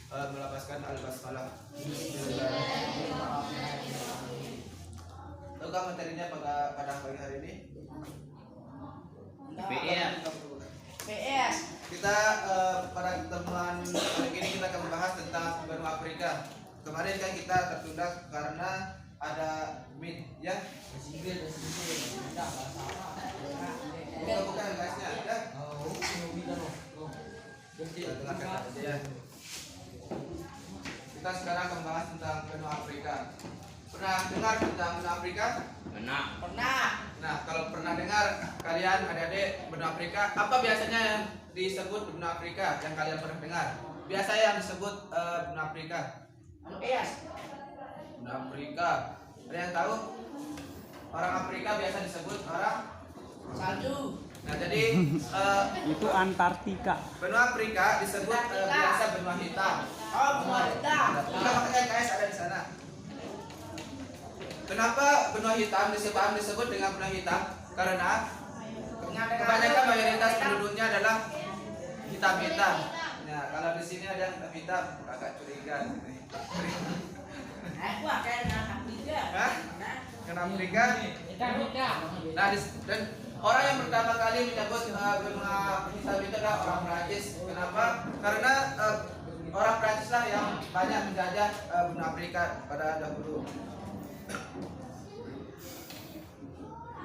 melapaskan al-basmalah. Tahu materinya pada pagi hari ini? PS. Kita pada pertemuan kali ini kita akan membahas tentang benua Afrika. Kemarin kan kita tertunda karena ada meet ya. Bukan guysnya ada. Dengarkan aja ya. Kita sekarang akan membahas tentang benua Afrika. Pernah dengar tentang benua Afrika? Pernah. Nah, kalau pernah dengar kalian adik-adik benua Afrika, apa biasanya yang disebut benua Afrika yang kalian pernah dengar? Biasanya yang disebut benua Afrika. PS. Benua Afrika. Ada yang tahu? Orang Afrika biasa disebut orang Salju. Nah, jadi Itu Antartika. benua Afrika disebut biasa benua hitam. Oh, benua hitam. Kita makanya KS ada di sana. Kenapa benua hitam disebut dengan benua hitam? Karena kebanyakan mayoritas penduduknya adalah hitam-hitam. Nah, kalau di sini ada yang hitam, agak curiga. Wah, kayak Afrika. Hah? Kenapa Afrika? Nah, dan orang yang pertama kali menyebut benua hitam itu adalah orang Prancis. Kenapa? Karena orang Prancis lah yang banyak menjajah benua Afrika pada dahulu.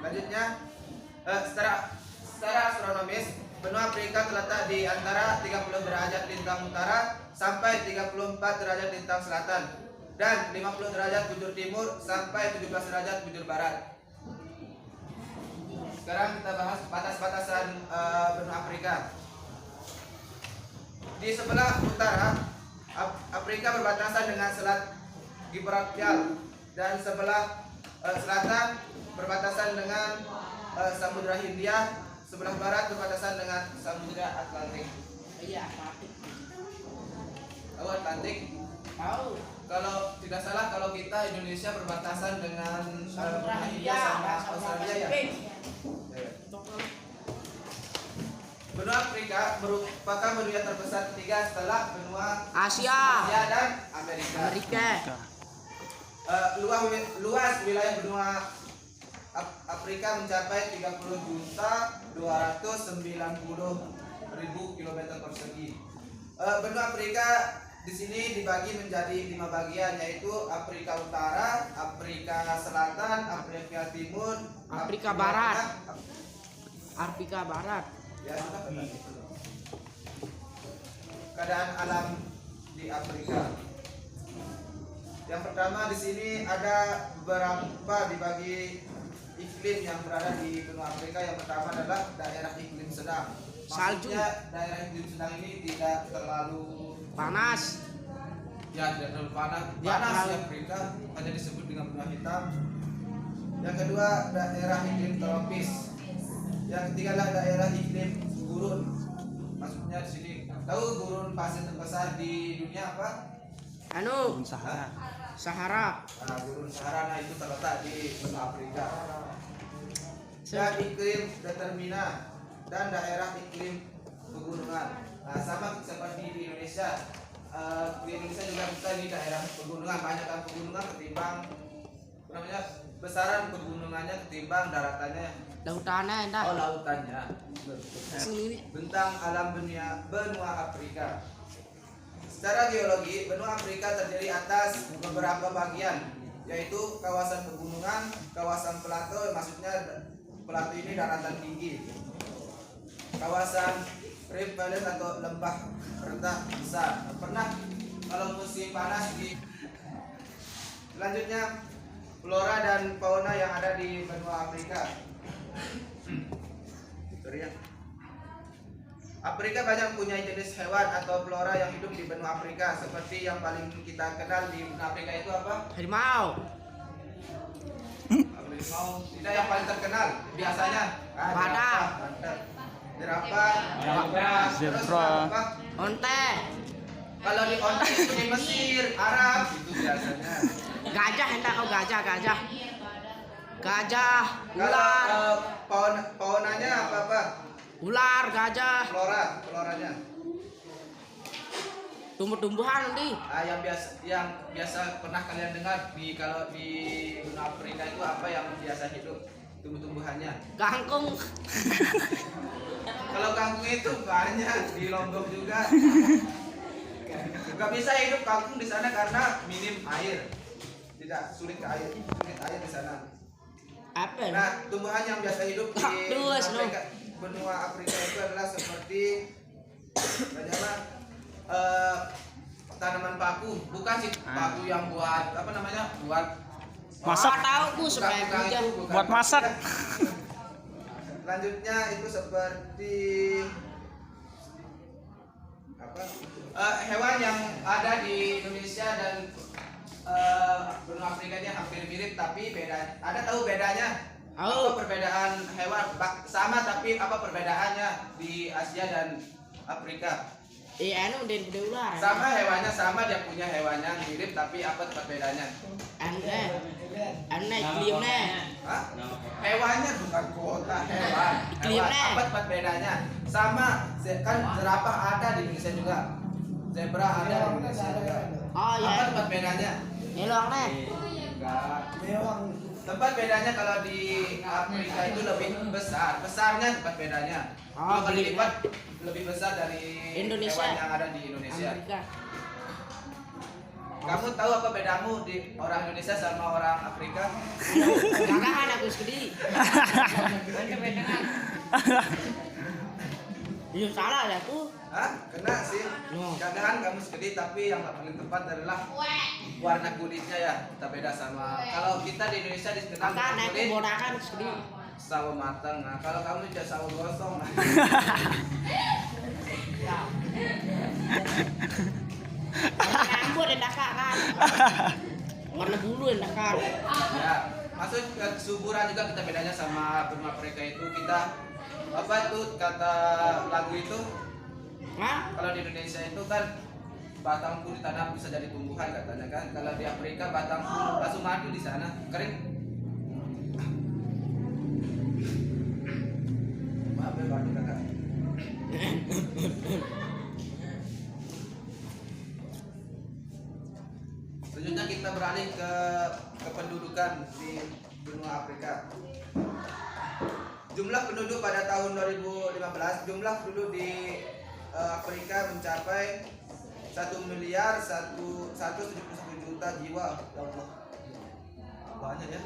Lanjutnya, secara astronomis, benua Afrika terletak di antara 30 derajat lintang utara sampai 34 derajat lintang selatan dan 50 derajat bujur timur sampai 17 derajat bujur barat. Sekarang kita bahas batas-batasan benua Afrika. Di sebelah utara, Afrika berbatasan dengan Selat Gibraltar dan sebelah selatan berbatasan dengan Samudra Hindia, sebelah barat berbatasan dengan Samudra Atlantik. Iya, Atlantik. Tahu Atlantik? Tahu. Kalau tidak salah, kalau kita Indonesia berbatasan dengan Samudra Hindia Hindia sama dan Australia ya. Pasifik. Benua Afrika merupakan benua terbesar ketiga setelah benua Asia dan Amerika. Luas wilayah benua Afrika mencapai 30.290.000 km persegi. Benua Afrika di sini dibagi menjadi 5 bagian, yaitu Afrika Utara, Afrika Selatan, Afrika Timur, Afrika Barat. Afrika Barat. Ya, keadaan alam di Afrika. Yang pertama di sini ada beberapa dibagi iklim yang berada di benua Afrika. Yang pertama adalah daerah iklim sedang. Salju. Maksudnya daerah iklim sedang ini tidak terlalu Panas. ya, tidak terlalu panas. Ya, Panas di terlalu- Afrika, hanya disebut dengan benua hitam. Yang kedua daerah iklim tropis. Yang ketiga adalah daerah iklim gurun. Maksudnya di sini tahu gurun pasir terbesar di dunia apa? Anu, Sahara. Sahara. Nah, gurun Sahara itu terletak di benua Afrika. Dan iklim determina dan daerah iklim pegunungan. Nah, sama seperti di Indonesia. Di Indonesia juga kita di daerah pegunungan, banyak kan pegunungan ketimbang besaran pegunungannya ketimbang daratannya. Lautannya enggak. Oh, lautannya. Sini. Bentang alam benua Afrika. Secara geologi, benua Afrika terdiri atas beberapa bagian, yaitu kawasan pegunungan, kawasan plato, maksudnya plato ini daratan tinggi, kawasan rift valley atau lembah rendah besar. Pernah kalau musim panas di selanjutnya flora dan fauna yang ada di benua Afrika. Sorry ya. Afrika banyak punya jenis hewan atau flora yang hidup di benua Afrika. Seperti yang paling kita kenal di benua Afrika itu apa? Harimau. Harimau. Tidak yang paling terkenal biasanya. Badak. Jerapah. Terus Zebra. apa? Onte. Kalau di onta itu di Mesir, Arab itu biasanya. Gajah enggak? Oh, gajah. Gajah, ular. Kalau faunanya apa? Ular, gajah. Floranya. Tumbuh-tumbuhan di. Yang biasa pernah kalian dengar kalau di benua Afrika itu apa yang biasa hidup tumbuh-tumbuhannya? Kangkung. Kalau kangkung itu banyak di Lombok juga. Gak bisa hidup kangkung di sana karena minim air. Tidak sulit air di sana. Apa? Nah, tumbuhan yang biasa hidup di Terus, benua Afrika itu adalah seperti tanaman paku, bukan sih paku yang buat apa namanya? Buat Masak. Tahu ku supaya bukan hujan. itu, bukan. Buat masak. Selanjutnya itu seperti apa? Hewan yang ada di Indonesia dan benua Afrika ini hampir mirip tapi beda. Ada tahu bedanya? Tahu. Apa perbedaan hewan sama tapi apa perbedaannya di Asia dan Afrika? Anu den gede ular. Sama hewannya sama, dia punya hewannya mirip tapi apa perbedanya? Ane iklimnya. Hah? Hewannya bukan kota, hewan. Iklimnya. Apa bedanya? Sama, kan jerapah ada di Indonesia juga. Zebra ada di Indonesia juga. Oh ya. Apa tempat bedanya? Elong nih. Enggak. Tempat bedanya kalau di Afrika itu lebih besar. Besarnya tempat bedanya. Oh, 2 kali lipat lebih besar dari Indonesia. hewan yang ada di Indonesia. Amerika. Kamu tahu apa bedamu di orang Indonesia sama orang Afrika? Gagahan aku sedih. Ada bedangan. Iya salah ya aku. Hah? Kena sih. No. Gagahan kamu sedih tapi yang paling tepat adalah warna kulitnya ya. Kita beda sama kalau kita di Indonesia dikenal Maka dengan aku kulit bodakan sedih. sawo matang. Nah, kalau kamu jadi sawo gosong. Rambut yang dakak kan. Warna bulu yang dakak. Ya, maksud kesuburan juga kita bedanya sama benua Afrika itu kita apa itu kata lagu itu Hah? kalau di Indonesia itu kan batang pun ditanam bisa jadi tumbuhan katanya kan. Kalau di Afrika batang pun langsung madu di sana kering. Maaf ya Pak Kakak. Selanjutnya kita beralih ke kependudukan di benua Afrika. Jumlah penduduk pada tahun 2015, jumlah penduduk di Afrika mencapai 1.171 juta jiwa. Ya Allah. Banyak ya.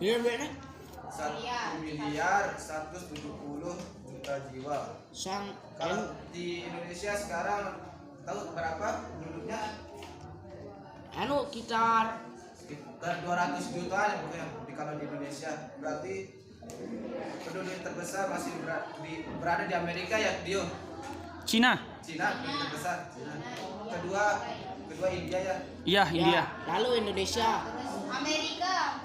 Iya bener. 1.170 juta jiwa. Sang Kalau di Indonesia sekarang tahu berapa penduduknya? anu kita Sekitar 200 jutaan ya pokoknya kalau di Indonesia. Berarti penduduk terbesar masih berada di Amerika ya, Dio. Cina. Cina penduduk terbesar. Cina. Kedua India ya. Iya, India. Lalu Indonesia, Amerika.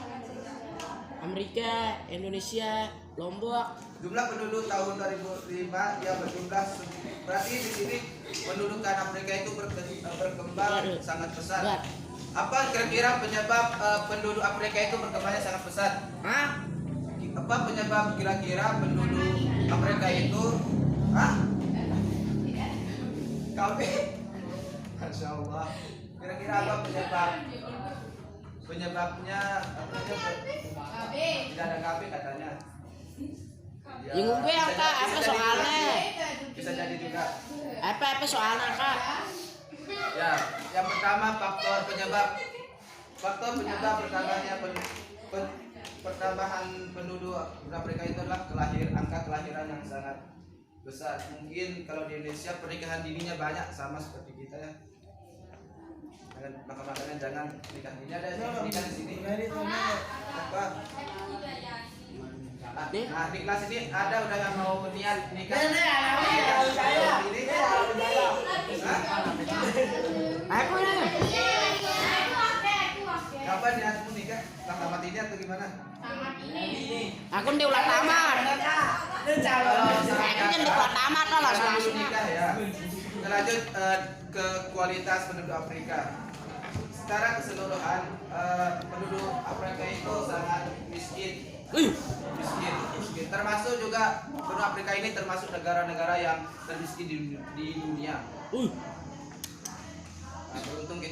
Amerika, Indonesia, Lombok. Jumlah penduduk tahun 2005 ya berjumlah berarti di sini pendudukan Afrika itu berkembang sangat besar. Berat. Apa kira-kira penyebab penduduk Afrika itu berkembangnya sangat besar? Hah? Apa penyebab kira-kira penduduk Afrika itu? Hah? Kabe? Masya Allah. Kira-kira apa penyebabnya? Apa tidak ada KB katanya. Ya, Yang gue bisa apa jadi soalnya? Bisa jadi juga. Apa soalnya kak? Ya, yang pertama faktor penyebab pertamanya pertambahan penduduk Afrika itu adalah angka kelahiran yang sangat besar. Mungkin kalau di Indonesia pernikahan dininya banyak sama seperti kita ya. Makanya jangan nikah dini, ada nikah di sini. Apa? Nah, di kelas ini ada udah yang mau niat nikah. Ini Aku ini. kapan niatmu nikah? Tamat ini atau gimana? Aku di ulang tamat. Aku kan di ulang tamat lah Kalau langsung. nikah ya. Kita lanjut ke kualitas penduduk Afrika. Secara keseluruhan penduduk Afrika itu sangat miskin. Miskin. Termasuk juga benua Afrika ini termasuk negara-negara yang termiskin di dunia.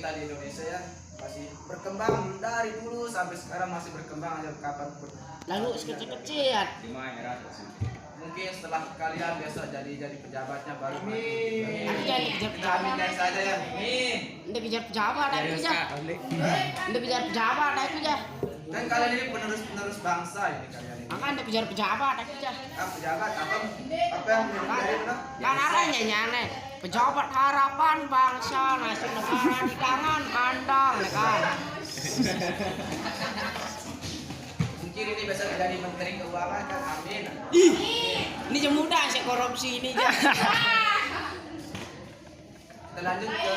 kita di Indonesia ya masih berkembang dari dulu sampai sekarang masih berkembang aja kapanpun. Lalu kecil-kecil. Mungkin setelah kalian besok jadi pejabatnya baru. Aku jadi kejar Kita aminkan pejabat. saja ya. Amin. Udah kejar pejabat aku aja. Udah kejar pejabat aku aja. Kan kalian ini penerus bangsa ini kalian ini. Akan udah kejar pejabat aku aja. Ah, pejabat apa yang menjadi benar? Kan arahnya nyane. Pejabat harapan bangsa nasib negara di tangan kandang ya kan. Mungkin ini besok jadi menteri keuangan kan. Amin. Ih, ini jam muda sih korupsi ini aja. Kita lanjut ke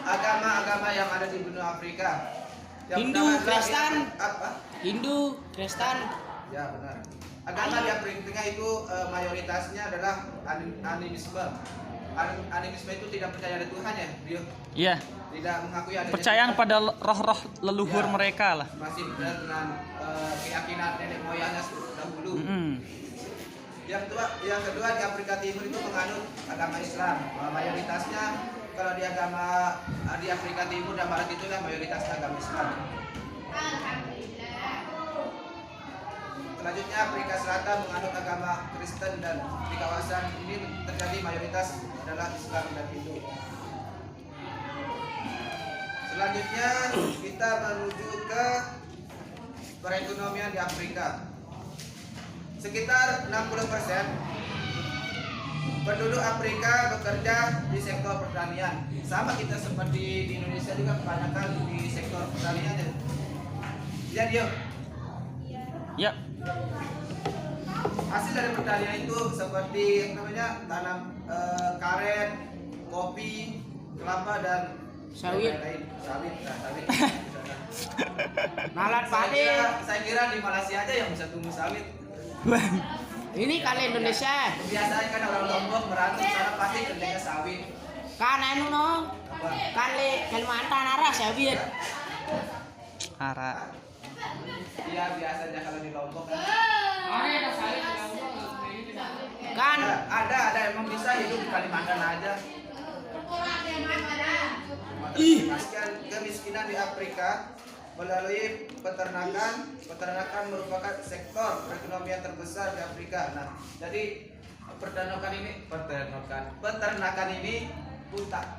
agama-agama yang ada di benua Afrika. Yang Hindu, pertama adalah Kristen. apa? Hindu, Kristen. Ya benar. Agama di Afrika itu mayoritasnya adalah animisme. Animisme itu tidak percaya ada Tuhan ya, Rio. Iya. Tidak mengakui adanya Percayaan Tuhan. pada roh-roh leluhur Ya, mereka lah. Masih benar dengan keyakinan nenek moyangnya dahulu. Yang kedua di Afrika Timur itu menganut agama Islam. Mayoritasnya kalau di Afrika Timur dan Barat itulah mayoritasnya agama Islam. Selanjutnya Afrika Selatan menganut agama Kristen dan di kawasan ini terjadi mayoritas adalah Islam dan Hindu. Selanjutnya kita menuju ke perekonomian di Afrika. Sekitar 60% penduduk Afrika bekerja di sektor pertanian. Sama kita seperti di Indonesia juga kebanyakan di sektor pertanian. Ya dia. Ya. Hasil dari pertanian itu seperti yang namanya tanam karet, kopi, kelapa dan Sawit. lain-lain. Sawit. Nalat padi. Saya kira di Malaysia aja yang bisa tumbuh sawit. Ini kali Indonesia. Biasanya kan orang Lombok merantau sana pasti kerjanya sawit. Kan anu no. Apa? Kali Kalimantan arah sawit. Arah. Iya biasanya kalau di Lombok kan. Kan Ada emang bisa hidup di Kalimantan aja. Memasukkan kemiskinan di Afrika melalui peternakan. Peternakan merupakan sektor perekonomian terbesar di Afrika. Nah, jadi peternakan ini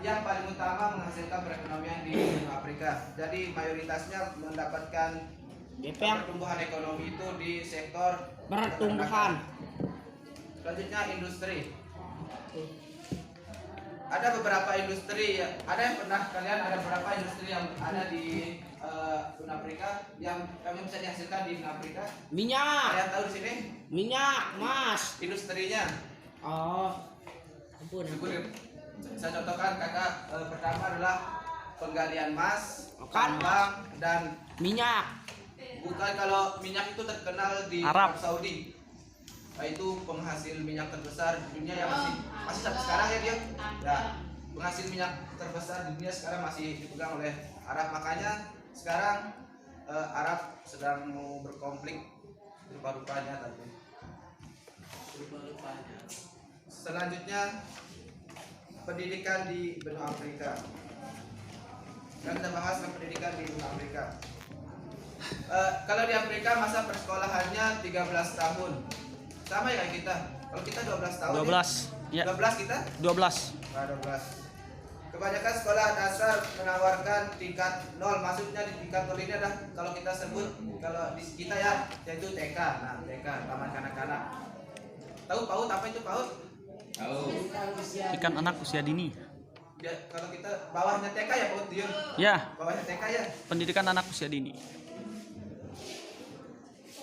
yang paling utama menghasilkan perekonomian di Afrika. Jadi mayoritasnya mendapatkan pertumbuhan ekonomi itu di sektor pertumbuhan. Selanjutnya industri. Ada beberapa industri ya. Ada beberapa industri yang ada di benua Afrika yang bisa dihasilkan di benua Afrika. Minyak, Kalian tahu di sini minyak, emas. industrinya. Oh. Ampun. Saya contohkan kakak, pertama adalah penggalian emas, Kan. tambang dan Minyak. bukan kalau minyak itu terkenal di Arab. Saudi. Nah, itu penghasil minyak terbesar di dunia yang masih sampai sekarang ya dia. Ya, penghasil minyak terbesar di dunia sekarang masih dipegang oleh Arab. Makanya sekarang Arab sedang mau berkonflik rupa-rupanya tapi. Selanjutnya pendidikan di benua Afrika. Dan kita bahas tentang pendidikan di benua Afrika. Kalau di Afrika masa persekolahannya 13 tahun. Sama ya kayak kita. Kalau kita 12 tahun. 12. Ya. 12 kita? 12. Nah, 12. Kebanyakan sekolah dasar menawarkan tingkat 0. Maksudnya di tingkat 0 ini adalah kalau kita sebut kalau di kita ya yaitu TK. Nah, TK taman kanak-kanak. Tahu PAUD apa itu PAUD? Tahu. Ikan anak usia dini. Kalau kita bawahnya TK ya PAUD dia. Ya. Bawahnya TK ya. Pendidikan anak usia dini.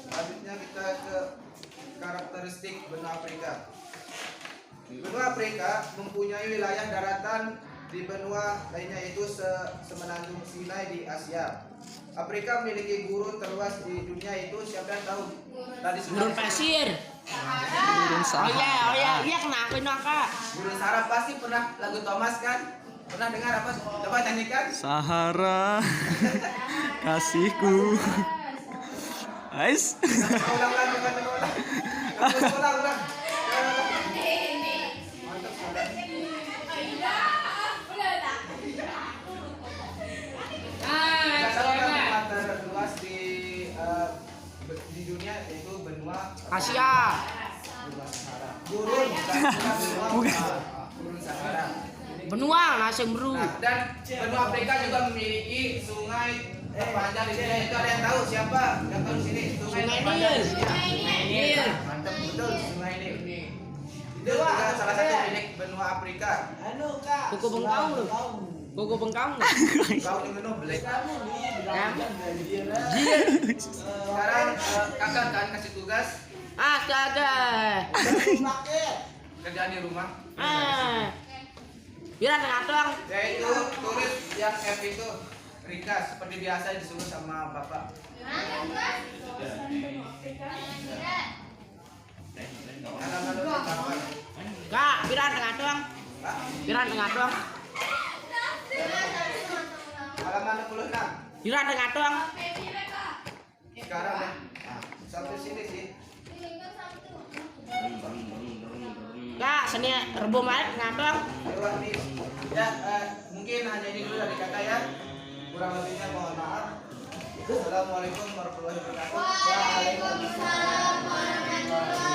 Selanjutnya kita ke karakteristik benua Afrika. Benua Afrika mempunyai wilayah daratan di benua lainnya yaitu semenanjung Sinai di Asia. Afrika memiliki gurun terluas di dunia itu siapa yang tahu? Tadi Gurun pasir. Gurun Sahara. Iya kenapa? Gurun Sahara pasti pernah lagu Thomas kan? Pernah dengar apa? Coba nyanyikan. Sahara. Kasihku. Guys. Ulang. Mantap sudah. Gurun Sahara. Benua langsung meru. Nah, dan benua Afrika juga memiliki sungai terpanjang di sini. Itu ada yang tahu siapa? Yang tahu di sini? Sungai terpanjang Nil. di sini. Sungai Nil. Mantap betul Sungai Nil. Itu juga salah satu milik benua Afrika. Kuku bengkong lu. Kuku bengkong. Kau di benua belek. Ya. Sekarang kakak akan kasih tugas Astaga. kerjaan di rumah. Biar ngatung. Yaitu tulis yang F itu Rika seperti biasa disuruh sama bapak. Halaman berapa? Kak, biar ngatung. Pak, Biar ngatung. halaman 66. Biar ngatung. Sekarang ya. Nah, sampai sini sih. Kak, seni rebum aja ngatung. Lewat nih. Ya, mungkin hanya ini dulu dari kakak ya. Kurang lebihnya mohon maaf. Assalamualaikum warahmatullahi wabarakatuh. Waalaikumsalam warahmatullahi